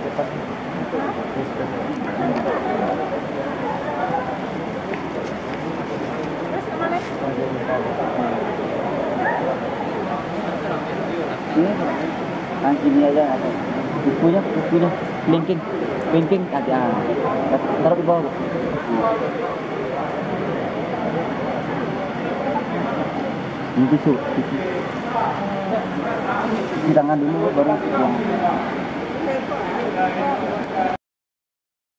depan. Ini aja ada bukunya linking aja taruh di bawah. Ini tisu. Sidangan dulu baru pulang.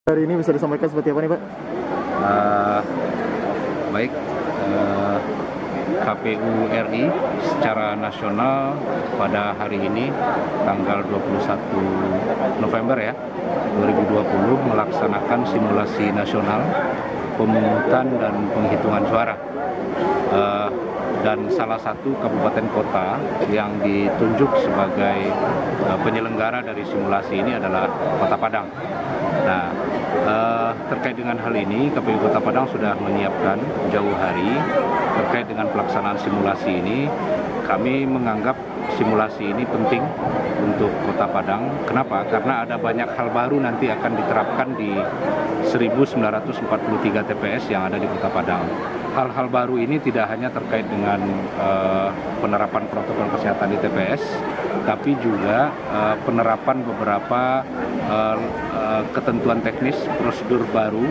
Hari ini bisa disampaikan seperti apa nih, Pak? Baik, KPU RI secara nasional pada hari ini tanggal 21 November ya 2020 melaksanakan simulasi nasional pemungutan dan penghitungan suara. Dan salah satu kabupaten kota yang ditunjuk sebagai penyelenggara dari simulasi ini adalah Kota Padang. Nah, terkait dengan hal ini, KPU Kota Padang sudah menyiapkan jauh hari terkait dengan pelaksanaan simulasi ini. Kami menganggap simulasi ini penting untuk Kota Padang. Kenapa? Karena ada banyak hal baru nanti akan diterapkan di 1943 TPS yang ada di Kota Padang. Hal-hal baru ini tidak hanya terkait dengan penerapan protokol kesehatan di TPS, tapi juga penerapan beberapa ketentuan teknis prosedur baru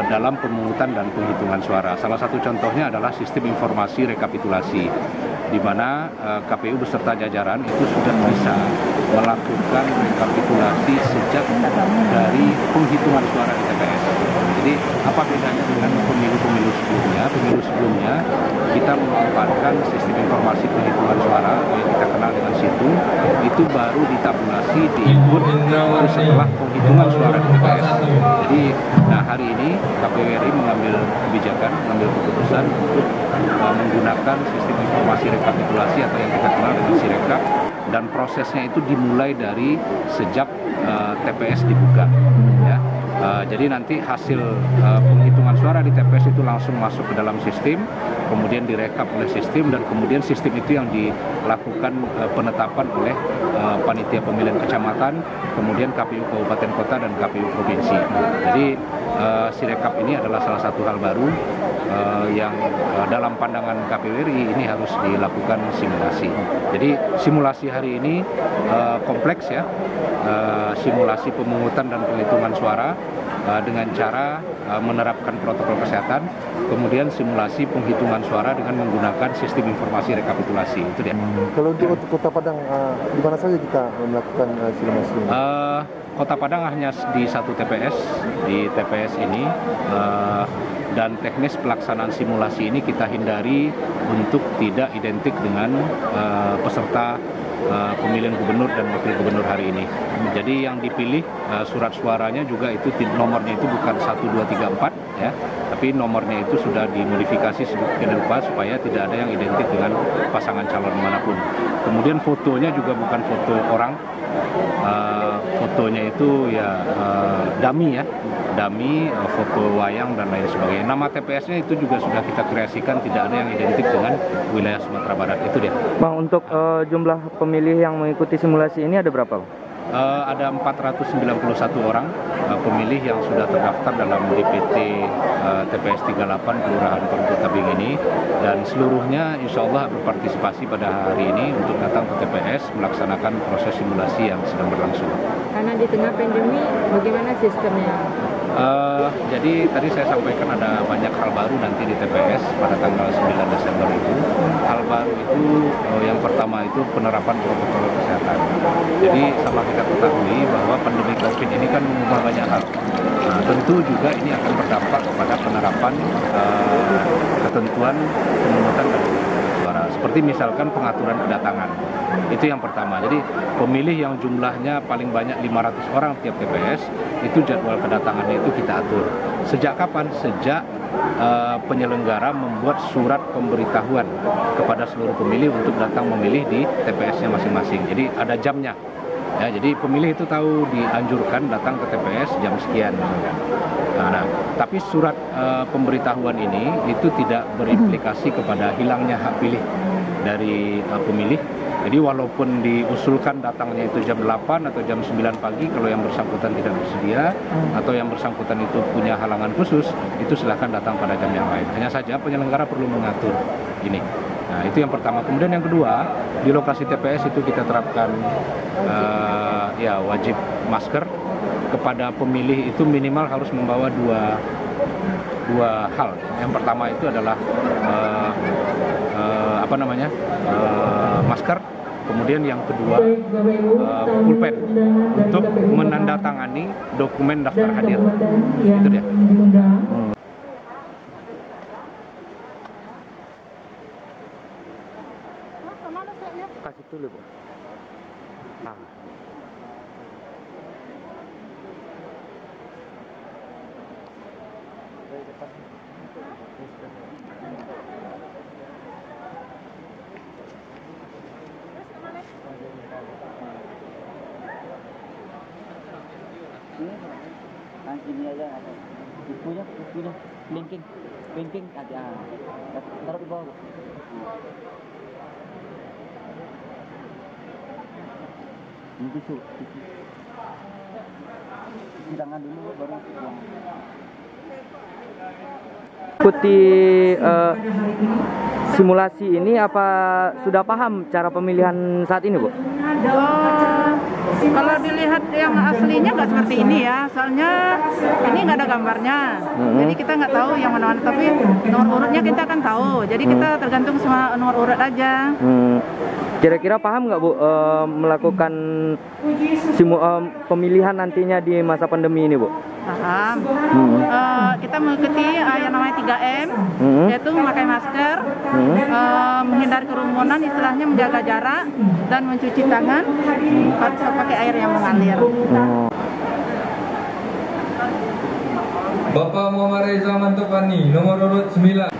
dalam pemungutan dan penghitungan suara. Salah satu contohnya adalah sistem informasi rekapitulasi, di mana KPU beserta jajaran itu sudah bisa melakukan rekapitulasi sejak dari penghitungan suara di TPS. Jadi apa bedanya dengan pemilu-pemilu sebelumnya? Pemilu sebelumnya kita memanfaatkan sistem informasi penghitungan suara yang kita kenal dengan situng, itu baru ditabulasi diinput setelah penghitungan suara di TPS. Jadi hari ini KPU RI mengambil kebijakan, mengambil keputusan untuk menggunakan sistem informasi rekapitulasi atau yang kita kenal dengan Sirekap, dan prosesnya itu dimulai dari sejak TPS dibuka. Ya. Jadi nanti hasil penghitungan suara di TPS itu langsung masuk ke dalam sistem, kemudian direkap oleh sistem, dan kemudian sistem itu yang dilakukan penetapan oleh panitia pemilihan kecamatan, kemudian KPU Kabupaten Kota dan KPU Provinsi. Jadi Sirekap ini adalah salah satu hal baru yang dalam pandangan KPU RI ini harus dilakukan simulasi. Jadi simulasi hari ini kompleks ya, simulasi pemungutan dan penghitungan suara dengan cara menerapkan protokol kesehatan, kemudian simulasi penghitungan suara dengan menggunakan sistem informasi rekapitulasi. Itu dia. Kalau untuk Kota Padang, di mana saja kita melakukan simulasi ini? Kota Padang hanya di satu TPS, di TPS ini, dan teknis pelaksanaan simulasi ini kita hindari untuk tidak identik dengan peserta pemilihan gubernur dan wakil gubernur hari ini. Jadi yang dipilih surat suaranya juga itu nomornya itu bukan 1, 2, 3, 4 ya, tapi nomornya itu sudah dimodifikasi sedemikian rupa supaya tidak ada yang identik dengan pasangan calon manapun. Kemudian fotonya juga bukan foto orang, fotonya itu ya dummy ya, dummy, foto wayang dan lain sebagainya. Nama TPS-nya itu juga sudah kita kreasikan, tidak ada yang identik dengan wilayah Sumatera Barat. Itu dia. Bang, untuk jumlah pemilih yang mengikuti simulasi ini ada berapa, Bang? Ada 491 orang pemilih yang sudah terdaftar dalam DPT TPS 38 Kelurahan Perumda Tabing ini, dan seluruhnya insya Allah berpartisipasi pada hari ini untuk datang ke TPS melaksanakan proses simulasi yang sedang berlangsung. Karena di tengah pandemi, bagaimana sistemnya? Jadi tadi saya sampaikan ada banyak hal baru nanti di TPS pada tanggal 9 Desember itu. Hal baru itu yang pertama itu penerapan protokol kesehatan. Jadi sama kita ketahui bahwa pandemi COVID ini kan mengubah banyak hal. Nah, tentu juga ini akan berdampak kepada penerapan ketentuan pemungutan dan suara. Seperti misalkan pengaturan kedatangan. Itu yang pertama. Jadi pemilih yang jumlahnya paling banyak 500 orang tiap TPS, itu jadwal kedatangannya itu kita atur. Sejak kapan? Sejak penyelenggara membuat surat pemberitahuan kepada seluruh pemilih untuk datang memilih di TPS-nya masing-masing. Jadi ada jamnya. Ya, jadi pemilih itu tahu dianjurkan datang ke TPS jam sekian. Nah, tapi surat pemberitahuan ini itu tidak berimplikasi kepada hilangnya hak pilih dari pemilih, Jadi walaupun diusulkan datangnya itu jam 8 atau jam 9 pagi, kalau yang bersangkutan tidak bersedia atau yang bersangkutan itu punya halangan khusus, itu silahkan datang pada jam yang lain. Hanya saja penyelenggara perlu mengatur ini. Nah, itu yang pertama. Kemudian yang kedua, di lokasi TPS itu kita terapkan wajib masker. Kepada pemilih itu minimal harus membawa dua hal. Yang pertama itu adalah masker. Kemudian yang kedua pulpen untuk menandatangani dokumen daftar hadir. Itu dia. Kasih dulu, Bu. Nah. Ini aja ada bukunya linking aja taruh di bawah. Ini tisu sidangan dulu baru buang. Ikuti simulasi ini, apa sudah paham cara pemilihan saat ini, Bu? Kalau dilihat yang aslinya nggak seperti ini ya, soalnya ini nggak ada gambarnya, jadi kita nggak tahu yang mana-mana, tapi nomor urutnya kita kan tahu, jadi kita tergantung sama nomor urut aja. Kira-kira paham nggak, Bu, melakukan pemilihan nantinya di masa pandemi ini, Bu? Paham. Kita mengikuti yang namanya 3M, yaitu memakai masker, menghindari kerumunan, istilahnya menjaga jarak, dan mencuci tangan, harus pakai air yang mengalir. Bapak Muhammad Reza Mantopani, nomor urut 9.